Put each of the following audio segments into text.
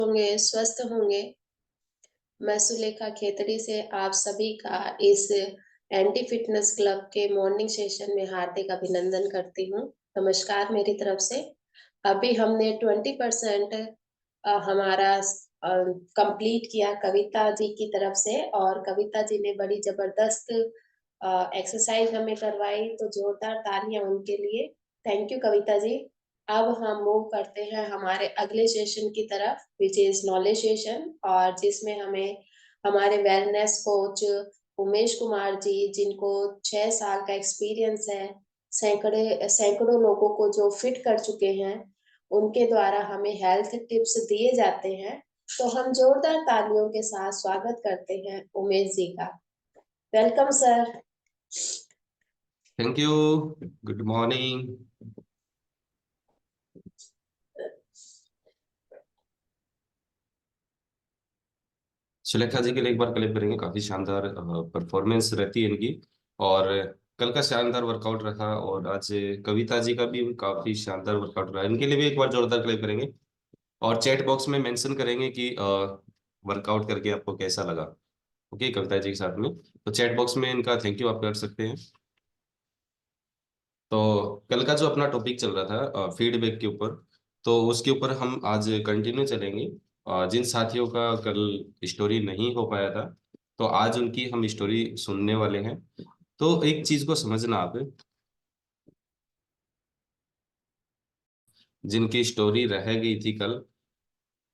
होंगे, स्वस्थ होंगे। मैं सुलेखा खेतड़ी से आप सभी का इस एंटी फिटनेस क्लब के मॉर्निंग सेशन में हार्दिक अभिनंदन करती हूँ। नमस्कार मेरी तरफ से। अभी हमने 20% हमारा कंप्लीट किया कविता जी की तरफ से, और कविता जी ने बड़ी जबरदस्त एक्सरसाइज हमें करवाई, तो जोरदार तालियां उनके लिए। Thank you Kavita ji. अब हम मूव करते हैं हमारे अगले सेशन की तरफ, विच इज नॉलेज सेशन, और जिसमें हमें हमारे वेलनेस कोच उमेश कुमार जी, जिनको 6 साल का एक्सपीरियंस है, सैकड़ों लोगों को जो फिट कर चुके हैं, उनके द्वारा हमें हेल्थ टिप्स दिए जाते हैं। तो हम जोरदार तालियों के साथ स्वागत करते हैं उमेश जी का। Welcome sir. Thank you. Good morning. Sulekha ji के लिए एक बार क्लिप करेंगे। काफी शानदार परफॉर्मेंस रहती है इनकी, और कल का शानदार वर्कआउट रहा, और आज कविता जी का भी काफी शानदार वर्कआउट रहा। इनके लिए भी एक बार जोरदार क्लिप करेंगे, और चैट बॉक्स में मेंशन करेंगे कि वर्कआउट करके आपको कैसा लगा। ओके, कविता जी के साथ में तो चैट बॉक्स में इनका थैंक यू आप कर सकते हैं। तो कल का जो अपना टॉपिक चल रहा था फीडबैक के ऊपर, तो उसके ऊपर हम आज कंटिन्यू चलेंगे। जिन साथियों का कल स्टोरी नहीं हो पाया था, तो आज उनकी हम स्टोरी सुनने वाले हैं। तो एक चीज को समझना आप, जिनकी स्टोरी रह गई थी कल।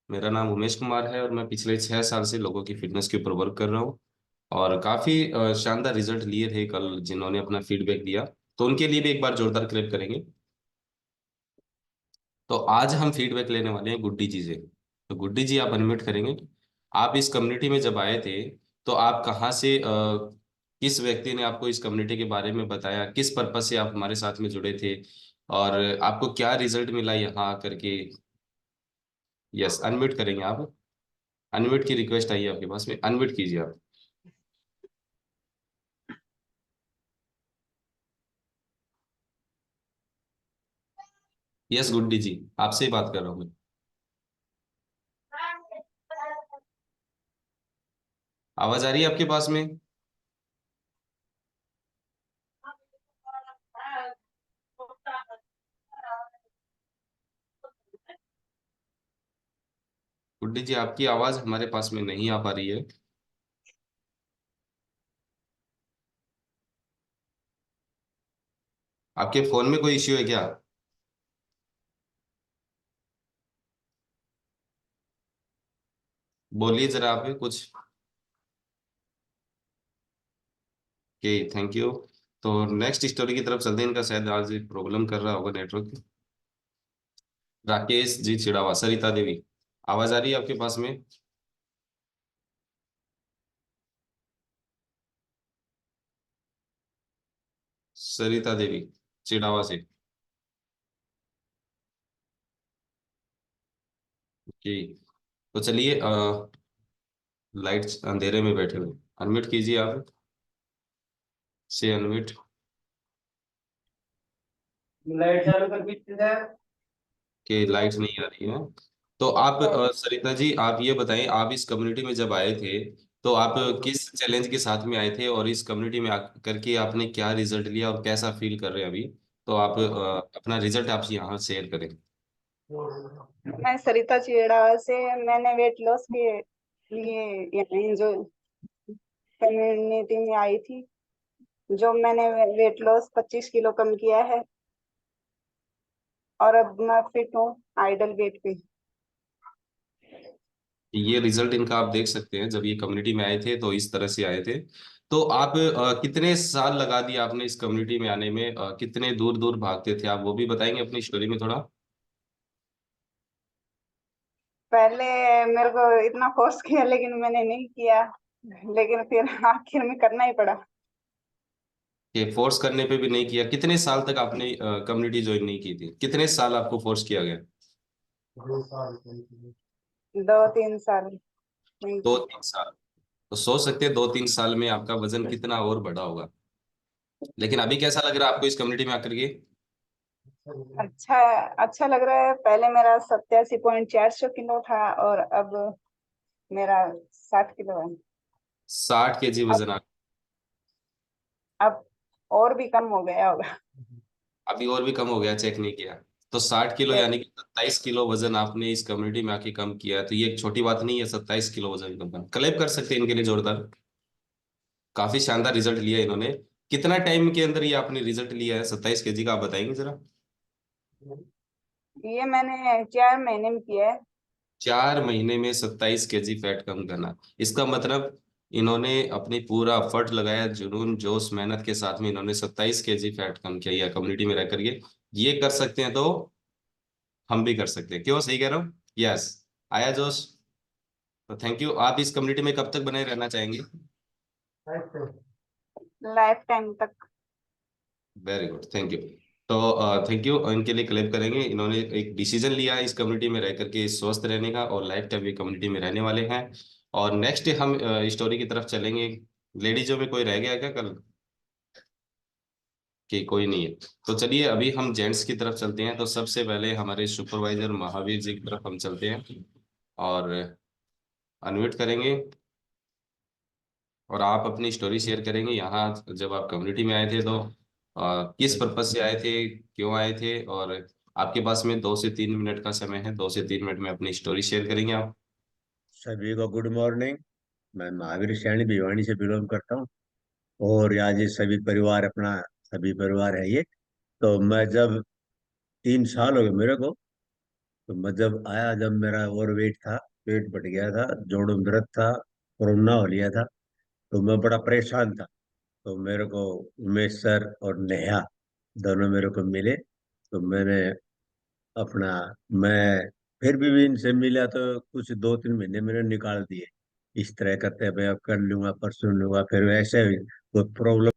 मेरा नाम उमेश कुमार है, और मैं पिछले 6 साल से लोगों की फिटनेस के ऊपर वर्क कर रहा हूँ, और काफी शानदार रिजल्ट लिए थे कल जिन्होंने अपना फीडबैक दिया। तो उनके लिए भी एक बार जोरदार क्लैप करेंगे। तो आज हम फीडबैक लेने वाले हैं गुड्डी जी से। तो गुड्डी जी, आप अनम्यूट करेंगे। आप इस कम्युनिटी में जब आए थे, तो आप कहाँ से किस व्यक्ति ने आपको इस कम्युनिटी के बारे में बताया, किस पर्पज से आप हमारे साथ में जुड़े थे, और आपको क्या रिजल्ट मिला यहाँ आकर के? यस, अनम्यूट करेंगे आप। अनम्यूट की रिक्वेस्ट आई है आपके पास में, अनम्यूट कीजिए आप। यस गुड्डी जी, आपसे ही बात कर रहा हूँ मैं। आवाज आ रही है आपके पास में? गुड्डी जी, आपकी आवाज हमारे पास में नहीं आ पा रही है। आपके फोन में कोई इश्यू है क्या? बोलिए जरा आप कुछ। Okay, thank you. तो नेक्स्ट स्टोरी की तरफ चलते हैं। इनका शायद आज प्रॉब्लम कर रहा होगा नेटवर्क। राकेश जी चिड़ावा, सरिता देवी, आवाज आ रही है आपके पास में? सरिता देवी चिड़ावा से। ओके, तो चलिए, लाइट अंधेरे में बैठे हुए, अनम्यूट कीजिए आप, से अनम्यूट। लाइट चालू कर दीजिए सर। के लाइट नहीं आ रही है। तो आप सरिता जी, आप ये बताएं, आप इस कम्युनिटी में जब आए थे, तो आप किस चैलेंज के साथ में आए थे, और इस कम्युनिटी में आकर के आपने क्या रिजल्ट लिया और कैसा फील कर रहे हैं अभी? तो आप अपना रिजल्ट आप यहाँ शेयर करें। मैं सरिता चिड़ावा से। मैंने वेट लॉस के लिए यहाँ जो कम्युनिटी में आई थी, जो मैंने वेट लॉस 25 किलो कम किया है, और अब मैं फिट हूँ आइडल वेट पे। ये रिजल्ट इनका आप देख सकते हैं। जब ये कम्युनिटी में आए थे तो इस तरह से आए थे। तो आप कितने साल लगा दिए आपने इस कम्युनिटी में आने में? कितने दूर दूर भागते थे आप, वो भी बताएंगे अपनी स्टोरी में थोड़ा? पहले मेरे को इतना फोर्स किया, लेकिन मैंने नहीं किया, लेकिन फिर आखिर में करना ही पड़ा। कि फोर्स करने पे भी नहीं किया? कितने साल तक आपने कम्युनिटी ज्वाइन नहीं की थी? कितने साल आपको फोर्स किया गया? 2-3 साल नहीं दो की। तीन साल तो सोच सकते हैं 2-3 साल में आपका वजन कितना और बढ़ा होगा। लेकिन अभी कैसा लग रहा है आपको इस कम्युनिटी में आकर के? अच्छा अच्छा लग रहा है। पहले मेरा 87.400 किलो था और अब मेरा 60 किलो है। 60 kg अब वजन अब और भी कम हो गया होगा। अभी और भी कम हो गया, चेक नहीं किया। तो 60 किलो नहीं, यानी कि 27 किलो वजन आपने इस कम्युनिटी में आके कम किया, तो ये एक छोटी बात नहीं है। 27 किलो वजन कम करना, क्लेम कर सकते हैं इनके लिए जोरदार। काफी शानदार रिजल्ट लिया इन्होंने। कितना टाइम के अंदर ये आपने रिजल्ट लिया है 27 kg का, आप बताएंगे जरा। ये मैंने 4 महीने में किया है। 4 महीने में 27 kg फैट कम करना, इसका मतलब इन्होंने अपनी पूरा एफर्ट लगाया, जुनून जोश मेहनत के साथ में इन्होंने 27 kg फैट कम किया, या कम्युनिटी में रह करके ये कर सकते हैं, तो हम भी कर सकते हैं। क्यों, सही कह रहा हूँ? यस, आया जोश। तो थैंक यू। आप इस कम्युनिटी में कब तक बने रहना चाहेंगे? लाइफ टाइम तक। Very good, thank you. तो थैंक यू, इनके लिए क्लेम करेंगे। इन्होंने एक डिसीजन लिया है इस कम्युनिटी में रह करके स्वस्थ रहने का, और लाइफ टाइम ये कम्युनिटी में रहने वाले हैं। और नेक्स्ट हम स्टोरी की तरफ चलेंगे। लेडीजों में कोई रह गया क्या कल? कि कोई नहीं है? तो चलिए अभी हम जेंट्स की तरफ चलते हैं। तो सबसे पहले हमारे सुपरवाइजर महावीर जी की तरफ हम चलते हैं और अनम्यूट करेंगे, और आप अपनी स्टोरी शेयर करेंगे। यहाँ जब आप कम्युनिटी में आए थे तो किस पर्पज से आए थे, क्यों आए थे, और आपके पास में 2 से 3 मिनट का समय है। 2 से 3 मिनट में अपनी स्टोरी शेयर करेंगे आप। सभी को गुड मॉर्निंग। मैं महावीर सैनी भिवानी से बिलोंग करता हूँ। और आज ये सभी परिवार अपना सभी परिवार है ये। तो मैं जब 3 साल हो गए मेरे को, तो मैं जब आया, जब मेरा ओवर वेट था, पेट बढ़ गया था, जोड़ों में दर्द था, कोरोना हो लिया था, तो मैं बड़ा परेशान था। तो मेरे को उमेश सर और नेहा दोनों मेरे को मिले। तो मैंने अपना मैं फिर भी इनसे मिला तो कुछ 2-3 महीने मैंने निकाल दिए। इस तरह करते हैं भाई, अब कर लूंगा, परसों लूंगा, फिर वैसे ही कोई प्रॉब्लम।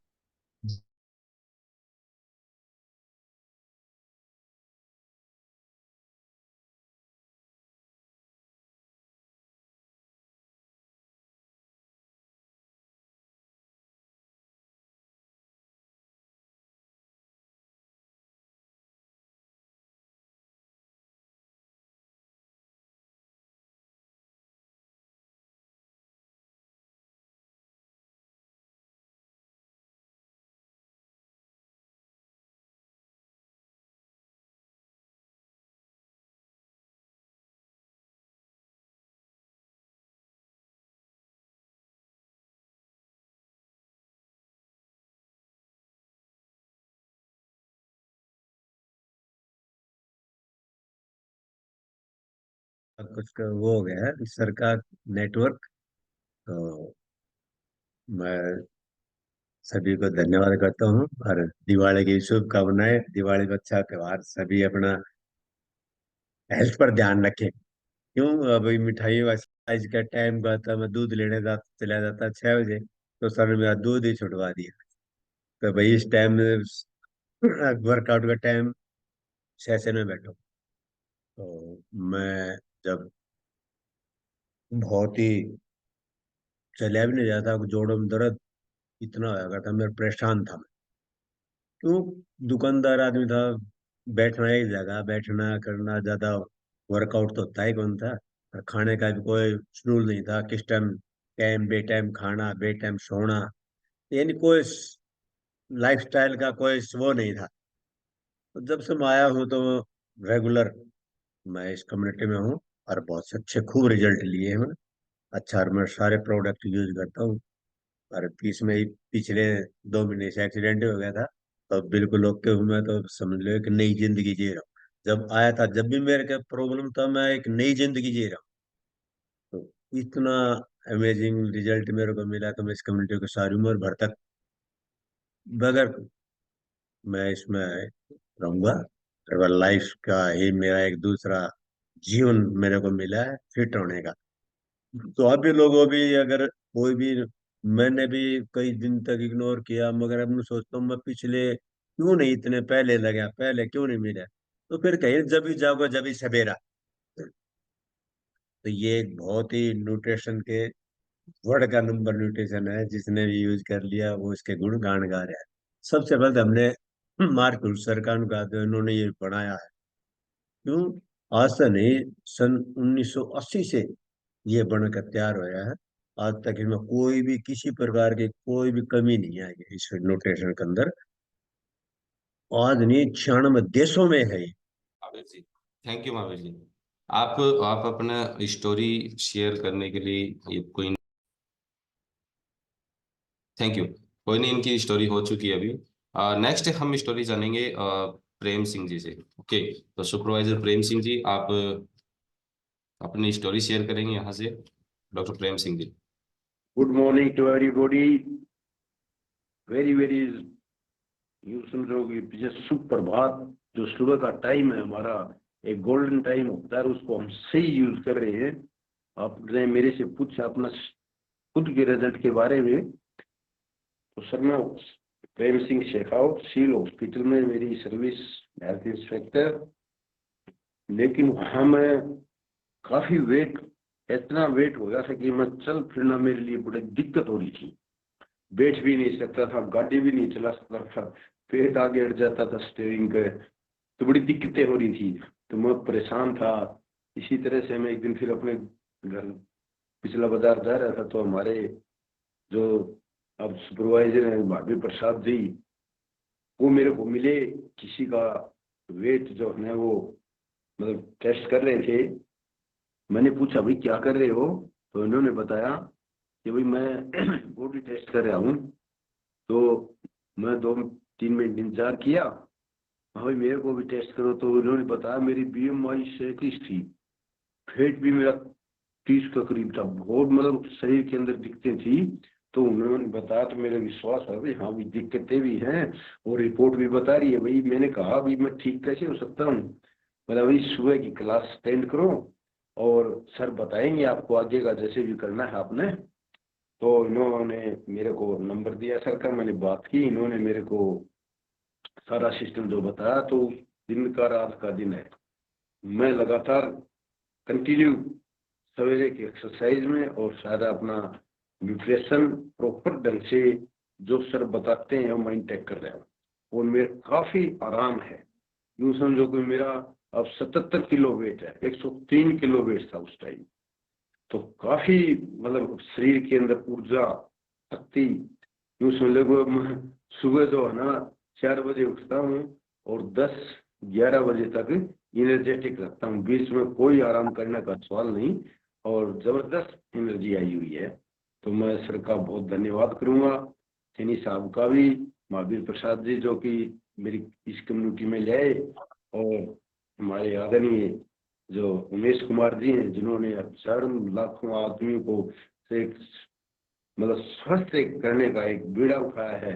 कुछ वो हो गया है सर का नेटवर्क। तो मैं सभी को धन्यवाद करता हूँ, और दिवाली की शुभकामनाएं। दिवाली का अच्छा त्योहार, सभी अपना हेल्थ पर ध्यान रखें। क्यों, अभी मिठाई आज का टाइम का था, मैं दूध लेने चला जाता 6 बजे, तो सर ने मेरा दूध ही छुड़वा दिया। तो भाई इस टाइम में वर्कआउट का टाइम सेशन में बैठो। तो मैं जब बहुत ही चला भी नहीं जाता, जोड़ों में दर्द इतना हो गया था, मैं परेशान था। क्यों, दुकानदार आदमी था, बैठना एक जगह, बैठना करना ज्यादा वर्कआउट तो होता ही कौन था। और खाने का भी कोई शेड्यूल नहीं था, किस टाइम टाइम बे टाइम खाना, बे टाइम सोना, यानी कोई लाइफस्टाइल का कोई वो नहीं था। तो जब से मैं आया हूँ तो रेगुलर मैं इस कम्युनिटी में हूँ, और बहुत अच्छे खूब रिजल्ट लिए हैं मैं। अच्छा, और मैं सारे प्रोडक्ट यूज करता हूँ। और बीच में ही पिछले 2 महीने से एक्सीडेंट हो गया था, तो बिल्कुल ओके हूँ मैं। तो समझ लो एक नई जिंदगी जी रहा हूँ। जब आया था, जब भी मेरे का प्रॉब्लम था, मैं एक नई जिंदगी जी रहा हूँ। तो इतना अमेजिंग रिजल्ट मेरे को मिला, तो मैं इस कम्युनिटी को सारी उम्र भर तक बगैर मैं इसमें रहूंगा। और लाइफ का ही मेरा एक दूसरा जीवन मेरे को मिला है, फिट होने का। तो आप भी लोगों भी, अगर कोई भी, मैंने भी कई दिन तक इग्नोर किया, मगर अब मैं सोचता हूँ मैं पिछले क्यों नहीं इतने पहले लगा, पहले क्यों नहीं मिला। तो फिर कहीं जब भी जाओगे जब भी सवेरा। तो ये एक बहुत ही न्यूट्रिशन के वर्ड का नंबर न्यूट्रिशन है, जिसने भी यूज कर लिया वो इसके गुण गान गा रहा है। सबसे पहले तो हमने मार्क सरकार का तो इन्होंने ये बनाया है। क्यों? आज से नहीं, सन 1980 से ये बनकर तैयार होया है। आज तक इसमें कोई भी किसी प्रकार की कोई भी कमी नहीं आई है इस नोटेशन के अंदर। आज नहीं, 96 देशों में है ये। Mahavir ji, thank you Mahavir ji. आप अपना स्टोरी शेयर करने के लिए ये कोई, थैंक यू। कोई नहीं, इनकी स्टोरी हो चुकी है अभी। नेक्स्ट हम स्टोरी जानेंगे प्रेम सिंह जी से। ओके, तो सुपरवाइजर प्रेम सिंह जी, आप अपनी स्टोरी शेयर करेंगे यहाँ से, doctor Prem Singh ji. Good morning to everybody. Very very, यूं समझोगे जैसे सुप्रभात। जो सुबह का टाइम है हमारा, एक गोल्डन टाइम होता है, उसको हम सही यूज कर रहे हैं। आपने मेरे से पूछा अपना खुद के रिजल्ट के बारे में, तो सर मैं प्रेम सिंह शेखावत, सिविल हॉस्पिटल में मेरी सर्विस हेल्थ इंस्पेक्टर। लेकिन वहां मैं काफी वेट, इतना वेट हो गया था कि मैं चल फिरना मेरे लिए बड़ी दिक्कत हो रही थी। बैठ भी नहीं सकता था, गाड़ी भी नहीं चला सकता था, पेट आगे अड़ जाता था स्टीयरिंग के, तो बड़ी दिक्कतें हो रही थी। तो मैं परेशान था। इसी तरह से मैं एक दिन फिर अपने घर पिछला बाजार जा रहा था, तो हमारे जो अब सुपरवाइजर हैं भाभी प्रसाद जी, वो मेरे को मिले। किसी का वेट जो है वो मतलब टेस्ट कर रहे थे। मैंने पूछा भाई क्या कर रहे हो, तो इन्होंने बताया कि भाई मैं बॉडी टेस्ट कर रहा हूँ। तो मैं 2-3 मिनट इंतजार किया, हाँ भाई मेरे को भी टेस्ट करो। तो उन्होंने बताया मेरी BMI 37 थी, फैट भी मेरा 30 के करीब था, बहुत मतलब शरीर के अंदर दिक्कतें थी। तो उन्होंने बताया, तो मेरा विश्वास है भाई हाँ भी दिक्कतें भी हैं और रिपोर्ट भी बता रही है। भाई मैंने कहा भाई मैं ठीक कैसे हो सकता हूँ, मतलब भाई सुबह की क्लास अटेंड करो और सर बताएंगे आपको आगे का जैसे भी करना है आपने। तो इन्होंने मेरे को नंबर दिया सर का, मैंने बात की, इन्होंने मेरे को सारा सिस्टम जो बताया। तो दिन का रात का दिन है, मैं लगातार कंटिन्यू सवेरे की एक्सरसाइज में और सारा अपना न्यूट्रिशन प्रॉपर ढंग से जो सर बताते हैं वो मेंटेन कर रहा हूँ और मेरे काफी आराम है। यूं समझो कि मेरा अब 77 किलो वेट है, 103 किलो वेट था उस टाइम। तो काफी मतलब शरीर के अंदर ऊर्जा, शक्ति, यूं समझ लो मैं सुबह जो है ना 4 बजे उठता हूँ और 10-11 बजे तक एनर्जेटिक रखता हूँ, बीच में कोई आराम करने का सवाल नहीं और जबरदस्त एनर्जी आई हुई है। तो मैं सर का बहुत धन्यवाद करूंगा, सैनी साहब का भी, महावीर प्रसाद जी जो कि मेरी इस कम्युनिटी में ले आए, और हमारे आदरणीय जो उमेश कुमार जी हैं जिन्होंने हजारों लाखों आदमियों को एक मतलब स्वस्थ करने का एक बीड़ा उठाया है।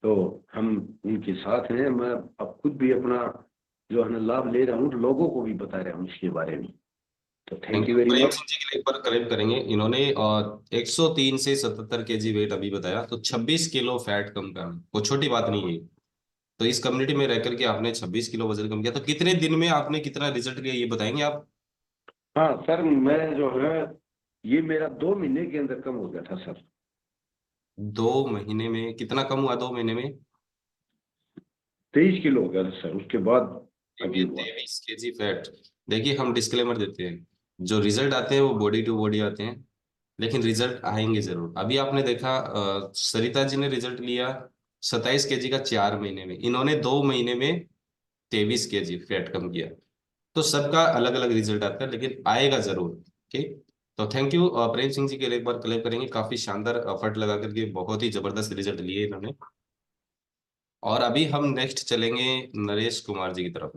तो हम उनके साथ हैं। मैं अब खुद भी अपना जो है ना लाभ ले रहा हूँ, लोगों को भी बता रहा हूँ इसके बारे में। तो thank thank you you. Very प्रेम मच। सिंह जी के लिए एक बार करेक्ट करेंगे, इन्होंने 103 से 77 केजी वेट अभी बताया, तो 26 किलो फैट कम करना वो छोटी बात नहीं है। तो इस कम्युनिटी में रह करके आपने 26 किलो वजन कम किया, तो कितने दिन में आपने कितना रिजल्ट लिया ये बताएंगे आप? हाँ सर, मैं जो है ये मेरा 2 महीने के अंदर कम हो गया था सर। 2 महीने में कितना कम हुआ? 2 महीने में 23 किलो हो गया था सर, उसके बाद अभी हुआ। 23 केजी फैट। देखिए, हम डिस्क्लेमर देते हैं, जो रिजल्ट आते हैं वो बॉडी टू बॉडी आते हैं, लेकिन रिजल्ट आएंगे जरूर। अभी आपने देखा सरिता जी ने रिजल्ट लिया 27 केजी का 4 महीने में, इन्होंने 2 महीने में 23 केजी फैट कम किया। तो सबका अलग अलग रिजल्ट आता है, लेकिन आएगा जरूर। ठीक, तो थैंक यू प्रेम सिंह जी के लिए एक बार क्लेम करेंगे, काफी शानदार एफर्ट लगा करके बहुत ही जबरदस्त रिजल्ट लिए इन्होंने। और अभी हम नेक्स्ट चलेंगे नरेश कुमार जी की तरफ।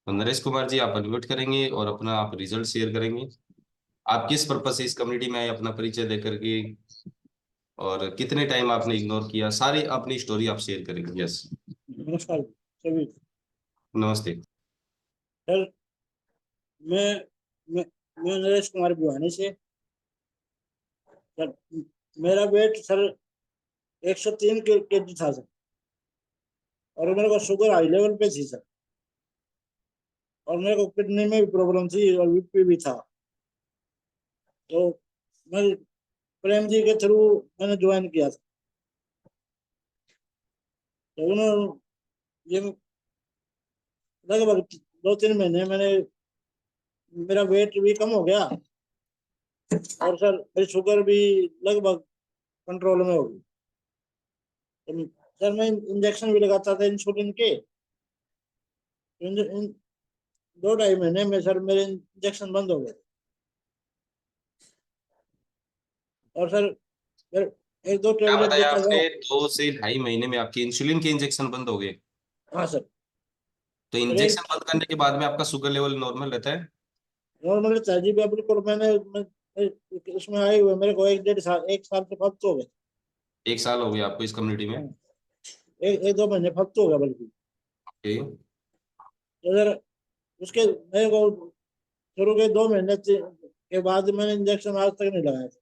तो नरेश कुमार जी, आप अनम्यूट करेंगे और अपना आप रिजल्ट शेयर करेंगे। आप किस पर्पज से इस कम्युनिटी में आए, अपना परिचय दे करके, और कितने टाइम आपने इग्नोर किया, सारी अपनी स्टोरी आप शेयर करेंगे। यस, नमस्कार सभी। नमस्ते। सर मैं मैं मैं नरेश कुमार भिवानी से। सर मेरा वेट सर 103 केजी था सर, और मेरे को शुगर हाई लेवल पे थी सर, और मेरे को किडनी में भी प्रॉब्लम थी और बीपी भी था। तो मैं प्रेम जी के थ्रू मैंने ज्वाइन किया था। तो उन्होंने ये लगभग 2-3 महीने मैंने मेरा वेट भी कम हो गया और सर मेरी शुगर भी लगभग कंट्रोल में हो गई। सर मैं इंजेक्शन भी लगाता था इंसुलिन के, इन 2-2.5 महीने में सर मेरे इंजेक्शन बंद हो गए। और सर फिर 1-2 क्या टेबलेट बताया देता था। आपने? 2 से 2.5 महीने में आपके इंसुलिन के इंजेक्शन बंद हो गए? हाँ सर। तो फिर इंजेक्शन बंद करने के बाद में आपका शुगर लेवल नॉर्मल रहता है? नॉर्मली चाहिए भी बिल्कुल। इसमें आए हुए मेरे को 1-1.5 साल 1 साल से फर्क हो गए। 1 साल हो गया आपको इस कम्युनिटी में? हाँ, 1-2 महीने फर्क हो गया बल्कि। ओके। तो सर उसके मेरे को शुरू के 2 महीने के बाद मैंने इंजेक्शन आज तक नहीं लगाया था।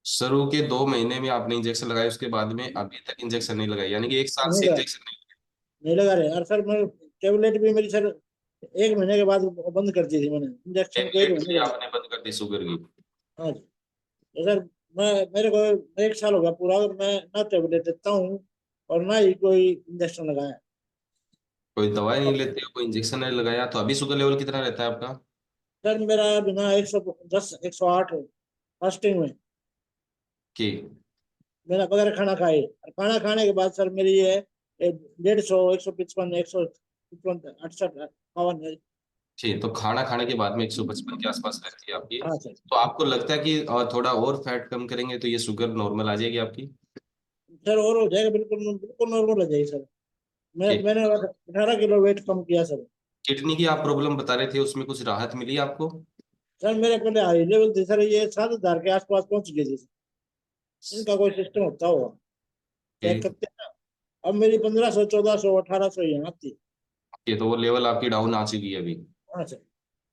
शुरू के 2 महीने में आपने इंजेक्शन लगाए, उसके बाद में अभी तक इंजेक्शन नहीं लगाए, यानी कि 1 साल नहीं से लगा, इंजेक्शन नहीं। नहीं लगा रहे। और सर मैं टेबलेट भी मेरी सर 1 महीने के बाद बंद कर दी थी मैंने इंजेक्शन को, 1 टेबलेट महीने भी के बाद। आपने बंद कर दी शुगर की? हाँ जी। तो सर मेरे को 1 साल हो गया पूरा और मैं ना टेबलेट लेता हूँ और ना ही कोई इंजेक्शन लगाया। कोई दवाई नहीं लेते हो, कोई इंजेक्शन नहीं लगाया, तो अभी शुगर लेवल कितना रहता है आपका? सर मेरा बिना 110-108 फास्टिंग में, कि मेरा बगैर खाना खाए, और खाना खाने के बाद सर मेरी ये 150, 155, 155, 68, 52 है। ठीक, तो खाना खाने के बाद में 155 के आसपास रहती है आपकी। हाँ सर। तो आपको लगता है कि थोड़ा और फैट कम करेंगे तो ये शुगर नॉर्मल आ जाएगी आपकी? सर और हो जाएगा, बिल्कुल बिल्कुल नॉर्मल हो जाएगी सर। कि मैंने 18 किलो वेट कम किया सर। किडनी की आप प्रॉब्लम बता रहे थे, उसमें कुछ राहत मिली आपको? सर मेरे पहले हाई लेवल थी सर, ये 7,000 के आसपास पहुंच गई थी। इनका कोई सिस्टम होता होगा, चेक कि करते हैं। अब मेरी 1500, 1400, 1800 यहाँ थी। तो वो लेवल आपकी डाउन आ चुकी है अभी? हाँ सर।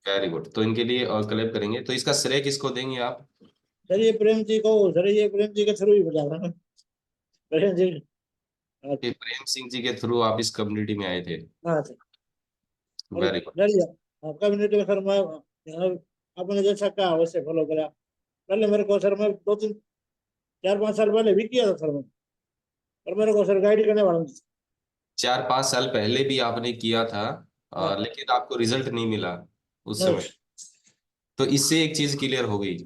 Very good. तो इनके लिए कलेक्ट करेंगे, तो इसका श्रेय किसको देंगे आप? सर ये प्रेम जी को, सर ये प्रेम जी के थ्रू ही बजा रहा हूँ। प्रेम जी। हाँ कि प्रेम सिंह जी के थ्रू आप इस कम्युनिटी में आए थे? हाँ सर। और वेरी गुड। लड़िया कम्युनिटी में सर मैं आपने जैसा कहा वैसे फॉलो करा। पहले मेरे को सर मैं 4-5 साल पहले भी किया था सर मैं, और मेरे को सर गाइड करने वाला नहीं 4-5 साल पहले भी आपने किया था, था। लेकिन आपको रिजल्ट नहीं मिला उस नहीं। समय। तो इससे एक चीज क्लियर हो गई,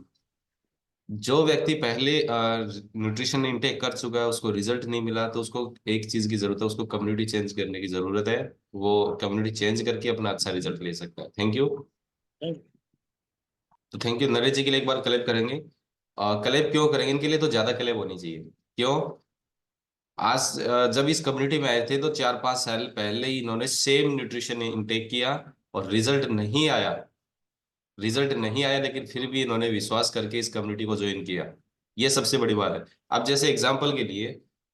जो व्यक्ति पहले न्यूट्रिशन इनटेक कर चुका है उसको रिजल्ट नहीं मिला, तो उसको एक चीज की जरूरत है, उसको कम्युनिटी चेंज करने की जरूरत है। वो कम्युनिटी चेंज करके अपना अच्छा रिजल्ट ले सकता है। Thank you. थैंक तो थैंक यू। नरेश जी के लिए एक बार क्लेप करेंगे। क्लेप क्यों करेंगे इनके लिए? तो ज्यादा क्लेप होनी चाहिए। क्यों? आज जब इस कम्युनिटी में आए थे तो 4-5 साल पहले ही इन्होंने सेम न्यूट्रिशन इनटेक किया और रिजल्ट नहीं आया, लेकिन फिर भी इन्होंने विश्वास करके इस कम्युनिटी को ज्वाइन किया। ये सबसे बड़ी बात है। अब जैसे एग्जाम्पल के लिए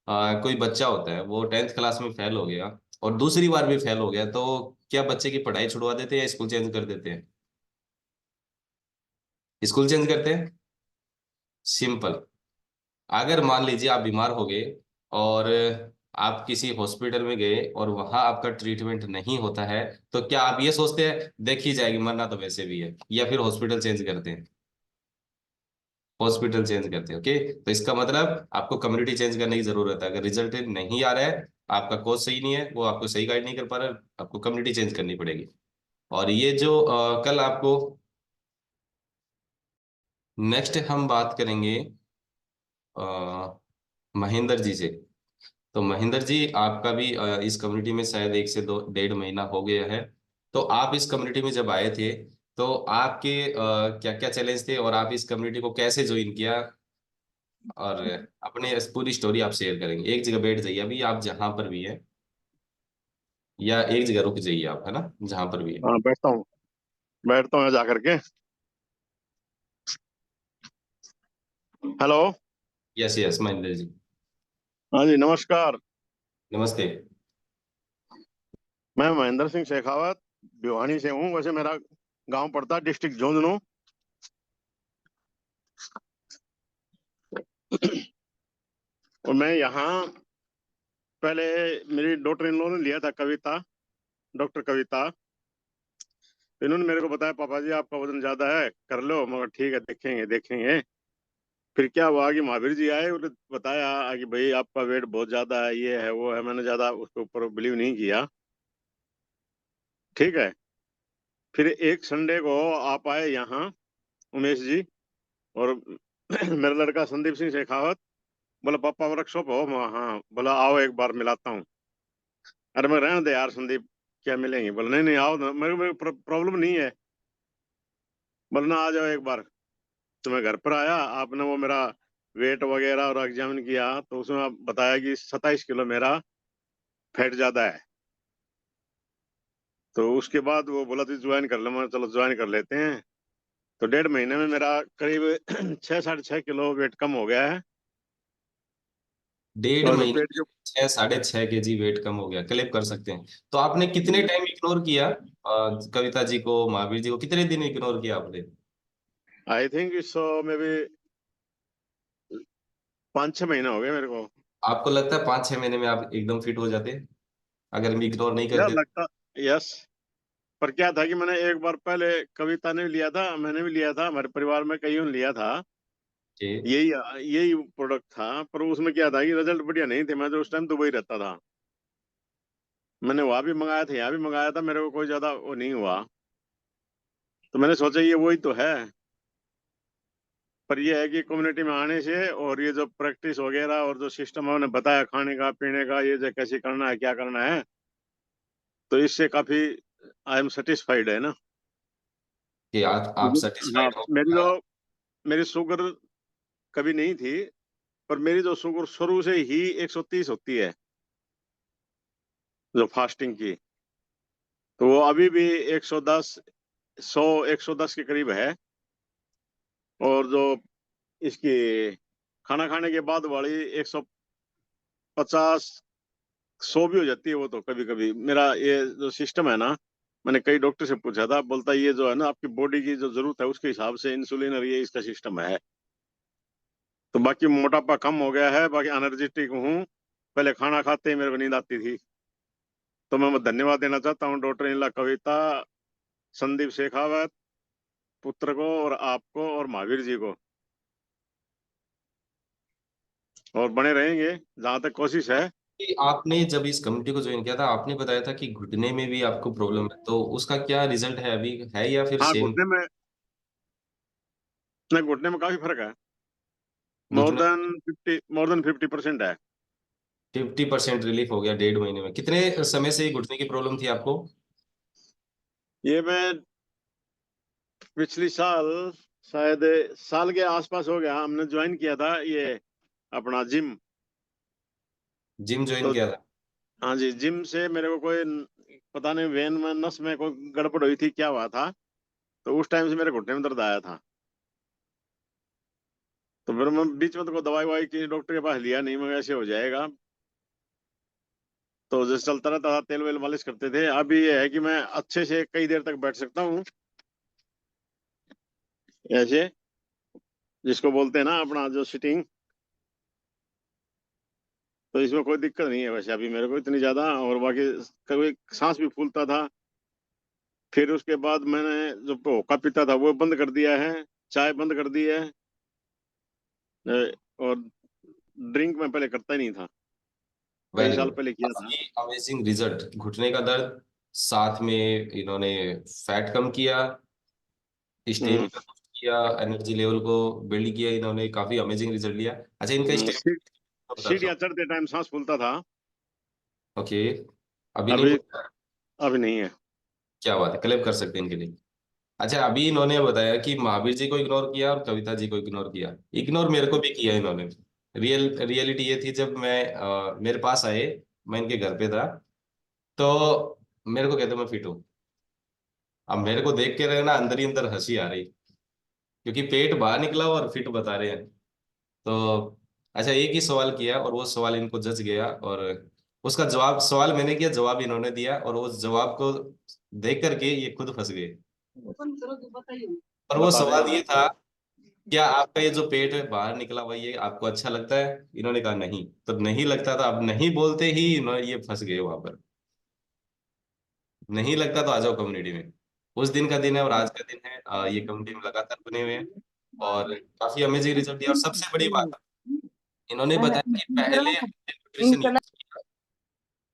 कोई बच्चा होता है, वो 10th क्लास में फेल हो गया और दूसरी बार भी फेल हो गया, तो क्या बच्चे की पढ़ाई छुड़वा देते हैं या स्कूल चेंज कर देते हैं? स्कूल चेंज करते हैं। सिंपल। अगर मान लीजिए आप बीमार हो गए और आप किसी हॉस्पिटल में गए और वहां आपका ट्रीटमेंट नहीं होता है, तो क्या आप ये सोचते हैं देखी जाएगी, मरना तो वैसे भी है, या फिर हॉस्पिटल चेंज करते हैं? हॉस्पिटल चेंज करते हैं। ओके, तो इसका मतलब आपको कम्युनिटी चेंज करने की जरूरत है। अगर रिजल्ट नहीं आ रहा है, आपका कोच सही नहीं है, वो आपको सही गाइड नहीं कर पा रहा है, आपको कम्युनिटी चेंज करनी पड़ेगी। और ये जो कल आपको नेक्स्ट हम बात करेंगे महेंद्र जी से। तो महेंद्र जी आपका भी इस कम्युनिटी में शायद 1 से 1.5 महीना हो गया है। तो आप इस कम्युनिटी में जब आए थे तो आपके क्या क्या चैलेंज थे और आप इस कम्युनिटी को कैसे ज्वाइन किया, और अपने इस पूरी स्टोरी आप शेयर करेंगे। एक जगह बैठ जाइए अभी आप जहां पर भी है, या एक जगह रुक जाइए आप, है ना, जहां पर भी है। हाँ बैठता हूँ जा करके। Hello. Yes yes Mahendra ji. हाँ जी नमस्कार। नमस्ते। मैं महेंद्र सिंह शेखावत भिवानी से हूँ। वैसे मेरा गांव पड़ता है डिस्ट्रिक्ट झुंझुनू। और मैं यहाँ पहले मेरी डॉटर इन लॉ ने लिया था कविता, डॉक्टर कविता। तो इन्होंने मेरे को बताया पापा जी आपका वजन ज्यादा है, कर लो। मगर ठीक है देखेंगे देखेंगे। फिर क्या हुआ कि महावीर जी आए और बताया कि भाई आपका वेट बहुत ज्यादा है, ये है वो है। मैंने ज्यादा उसके ऊपर बिलीव नहीं किया, ठीक है। फिर एक संडे को आप आए यहाँ, उमेश जी, और मेरा लड़का संदीप सिंह शेखावत बोला पापा वर्कशॉप हो। मैं हाँ, बोला आओ एक बार मिलाता हूँ। अरे मैं रहने दे यार संदीप, क्या मिलेंगे। बोला नहीं नहीं आओ ना, मेरे प्रॉब्लम नहीं है। बोला ना आ जाओ एक बार। तो मैं घर पर आया, आपने वो मेरा वेट वगैरह और एग्जामिन किया, तो उसमें आप बताया कि 27 किलो मेरा फैट ज्यादा है। तो उसके बाद वो बोला तू ज्वाइन कर ले। मैं चलो ज्वाइन कर लेते हैं। तो 1.5 महीने में मेरा करीब 6-6.5 किलो वेट कम हो गया है। डेढ़ और जो महीने पेट में के 6-6.5 kg वेट कम हो गया, क्लिप कर सकते हैं। तो आपने कितने टाइम इग्नोर किया कविता जी को, महावीर जी को कितने दिन इग्नोर किया आपने? I think so may be 5-6 महीने हो गए मेरे को। आपको लगता है 5-6 महीने में आप एकदम फिट हो जाते अगर हम इग्नोर नहीं यार करते? लगता, यस। पर क्या था कि मैंने एक बार पहले कविता ने भी लिया था, मैंने भी लिया था, हमारे परिवार में कईयों ने लिया था, कि यही यही प्रोडक्ट था। पर उसमें क्या था कि रिजल्ट बढ़िया नहीं थे। मैं तो उस टाइम दुबई रहता था, मैंने वहां भी मंगाया था, यहाँ भी मंगाया था, मेरे को कोई ज्यादा वो नहीं हुआ। तो मैंने सोचा ये वही तो है। पर ये है कि कम्युनिटी में आने से और ये जो प्रैक्टिस वगैरह और जो सिस्टम है उन्हें बताया खाने का पीने का, ये जो कैसे करना है क्या करना है, तो इससे काफी आई एम सेटिस्फाइड है ना। आप हाँ, सेटिस्फाइड हो? मेरी शुगर कभी नहीं थी, पर मेरी जो शुगर शुरू से ही 130 होती है, जो फास्टिंग की, तो वो अभी भी 110, 110 के करीब है। और जो इसकी खाना खाने के बाद वाली 150, 100 भी हो जाती है। वो तो कभी कभी मेरा ये जो सिस्टम है ना, मैंने कई डॉक्टर से पूछा था, बोलता ये जो है ना आपकी बॉडी की जो जरूरत है उसके हिसाब से इंसुलिन और ये इसका सिस्टम है। तो बाकी मोटापा कम हो गया है, बाकी एनर्जेटिक हूँ। पहले खाना खाते ही मेरे को नींद आती थी। तो मैं धन्यवाद देना चाहता हूँ डॉक्टर इनला कविता, संदीप शेखावत पुत्र को, और आपको और महावीर जी को। और बने रहेंगे जहां तक कोशिश है। कि आपने जब इस कम्युनिटी को ज्वाइन किया था, आपने बताया था कि घुटने में भी आपको प्रॉब्लम है, तो उसका क्या रिजल्ट है अभी, है या फिर हाँ, सेम? घुटने में, नहीं घुटने में काफी फर्क है। घुटने मोर देन 50% है। 50% रिलीफ हो गया 1.5 महीने में? कितने समय से घुटने की प्रॉब्लम थी आपको? ये मैं पिछली साल, शायद साल के आसपास हो गया, हमने ज्वाइन किया था ये अपना जिम। जिम ज्वाइन तो किया था? हाँ जी, जिम से मेरे को कोई पता नहीं वेन में नस में कोई गड़बड़ हुई थी, क्या हुआ था, तो उस टाइम से मेरे घुटने में दर्द आया था। तो फिर मैं बीच में तो कोई दवाई वाई की डॉक्टर के पास लिया नहीं, मगर ऐसे हो जाएगा। तो जैसे चलता रहता था, तेल वेल मालिश करते थे। अभी ये है कि मैं अच्छे से कई देर तक बैठ सकता हूँ ऐसे, जिसको बोलते हैं ना अपना जो सिटिंग। तो इसमें कोई दिक्कत नहीं है वैसे अभी मेरे को इतनी ज्यादा। और बाकी कभी सांस भी फूलता था। फिर उसके बाद मैंने जो होका पीता था वो बंद कर दिया है, चाय बंद कर दी है। और ड्रिंक मैं पहले करता ही नहीं था, कई वेरी साल गुड। पहले किया था। काफी अमेजिंग रिजल्ट, घुटने का दर्द, साथ में इन्होंने फैट कम किया, हम्म स्टेमिना बूस्ट किया, एनर्जी लेवल को बिल्ड किया, इन्होंने काफी अमेजिंग रिजल्ट लिया। अच्छा, इनका स्टेमिना बता सीढ़ियाँ दो। चढ़ते टाइम सांस फूलता था, ओके, अभी नहीं अभी बोलता? अभी नहीं है। क्या बात है, क्लेम कर सकते हैं इनके लिए। अच्छा, अभी इन्होंने बताया कि महावीर जी को इग्नोर किया और कविता जी को इग्नोर किया। इग्नोर मेरे को भी किया इन्होंने। रियलिटी ये थी, जब मैं मेरे पास आए, मैं इनके घर पे था, तो मेरे को कहते मैं फिट हूँ। अब मेरे को देख के रहे ना, अंदर ही अंदर हंसी आ रही, क्योंकि पेट बाहर निकला और फिट बता रहे हैं। तो अच्छा, एक ही सवाल किया और वो सवाल इनको जच गया, और उसका जवाब, सवाल मैंने किया, जवाब इन्होंने दिया, और उस जवाब को देख करके ये खुद फंस गए। और वो बता सवाल दें। ये था, क्या आपका ये जो पेट है बाहर निकला हुआ, ये आपको अच्छा लगता है? इन्होंने कहा नहीं। तो नहीं लगता था, अब नहीं बोलते ही इन्होंने ये फंस गए वहां पर। नहीं लगता तो आ जाओ कम्युनिटी में। उस दिन का दिन है और आज का दिन है, ये कम्युनिटी में लगातार बने हुए हैं। और काफी अमेजिंग रिजल्ट दिया। और सबसे बड़ी बात, इन्होंने बताया कि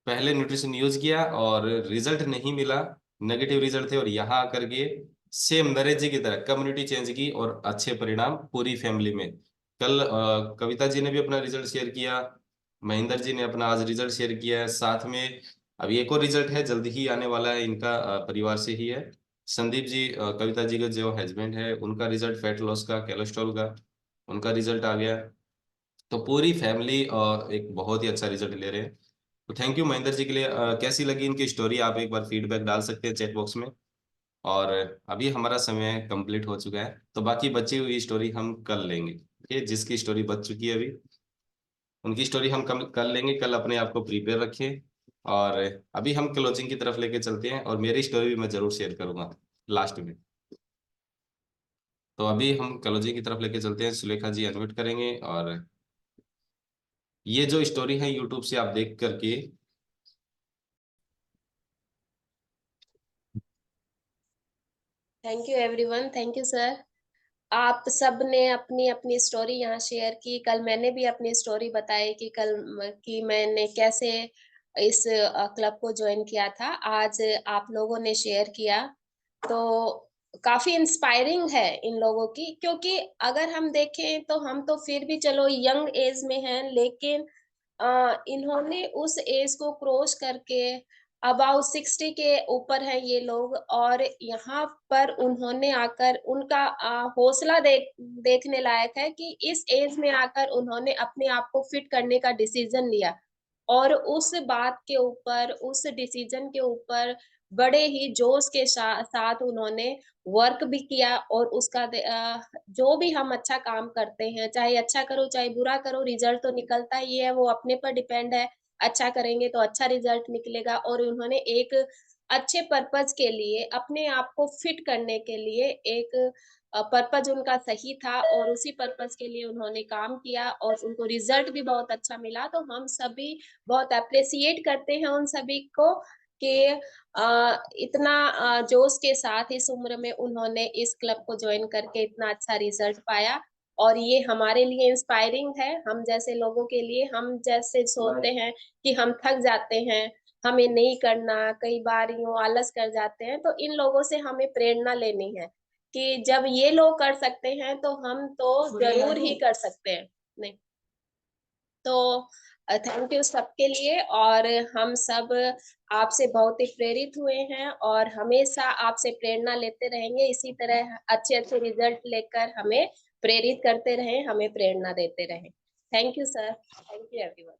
पहले न्यूट्रिशन यूज किया और रिजल्ट नहीं मिला, नेगेटिव रिजल्ट थे, और यहाँ आकर के सेम नरेश जी की तरह कम्युनिटी चेंज की और अच्छे परिणाम पूरी फैमिली में। कल कविता जी ने भी अपना रिजल्ट शेयर किया, महेंद्र जी ने अपना आज रिजल्ट शेयर किया है, साथ में अभी एक और रिजल्ट है जल्दी ही आने वाला है, इनका परिवार से ही है। संदीप जी, कविता जी का जो हस्बैंड है, उनका रिजल्ट फैट लॉस का, कोलेस्ट्रॉल का, उनका रिजल्ट आ गया। तो पूरी फैमिली एक बहुत ही अच्छा रिजल्ट ले रहे हैं। तो थैंक यू महेंद्र जी के लिए। कैसी लगी इनकी स्टोरी, आप एक बार फीडबैक डाल सकते हैं चैट बॉक्स में। और अभी हमारा समय कंप्लीट हो चुका है, तो बाकी बची हुई स्टोरी हम कल लेंगे। ये जिसकी स्टोरी बच चुकी है अभी, उनकी स्टोरी हम कल कर लेंगे। कल अपने आप को प्रिपेयर रखें। और अभी हम क्लोजिंग की तरफ लेके चलते हैं, और मेरी स्टोरी भी मैं जरूर शेयर करूंगा लास्ट में। तो अभी हम क्लोजिंग की तरफ लेके चलते हैं। सुलेखा जी अनम्यूट करेंगे, और ये जो स्टोरी है यूट्यूब से आप देख करके thank you everyone, thank you sir. आप सब ने अपनी अपनी स्टोरी यहाँ शेयर की। कल मैंने भी अपनी स्टोरी बताई कि कि मैंने कैसे इस क्लब को ज्वाइन किया था। आज आप लोगों ने शेयर किया, तो काफी इंस्पायरिंग है इन लोगों की। क्योंकि अगर हम देखें तो हम तो फिर भी चलो यंग एज में हैं, लेकिन इन्होंने उस एज को क्रॉस करके अबाउट 60 के ऊपर है ये लोग, और यहाँ पर उन्होंने आकर उनका हौसला देखने लायक है कि इस एज में आकर उन्होंने अपने आप को फिट करने का डिसीजन लिया, और उस बात के ऊपर, उस डिसीजन के ऊपर बड़े ही जोश के साथ उन्होंने वर्क भी किया। और उसका जो भी हम अच्छा काम करते हैं, चाहे अच्छा करो चाहे बुरा करो, रिजल्ट तो निकलता ही है, वो अपने पर डिपेंड है। अच्छा करेंगे तो अच्छा रिजल्ट निकलेगा। और उन्होंने एक अच्छे पर्पज के लिए, अपने आप को फिट करने के लिए, एक पर्पज उनका सही था, और उसी पर्पज के लिए उन्होंने काम किया, और उनको रिजल्ट भी बहुत अच्छा मिला। तो हम सभी बहुत अप्रिशिएट करते हैं उन सभी को कि इतना जोश के साथ इस उम्र में उन्होंने इस क्लब को ज्वाइन करके इतना अच्छा रिजल्ट पाया। और ये हमारे लिए इंस्पायरिंग है, हम जैसे लोगों के लिए। हम जैसे सोचते हैं कि हम थक जाते हैं, हमें नहीं करना, कई बार यूं आलस कर जाते हैं, तो इन लोगों से हमें प्रेरणा लेनी है कि जब ये लोग कर सकते हैं तो हम तो जरूर ही कर सकते हैं। नहीं तो थैंक यू सबके लिए। और हम सब आपसे बहुत ही प्रेरित हुए हैं, और हमेशा आपसे प्रेरणा लेते रहेंगे। इसी तरह अच्छे अच्छे रिजल्ट लेकर हमें प्रेरित करते रहें, हमें प्रेरणा देते रहें। Thank you sir, thank you everyone.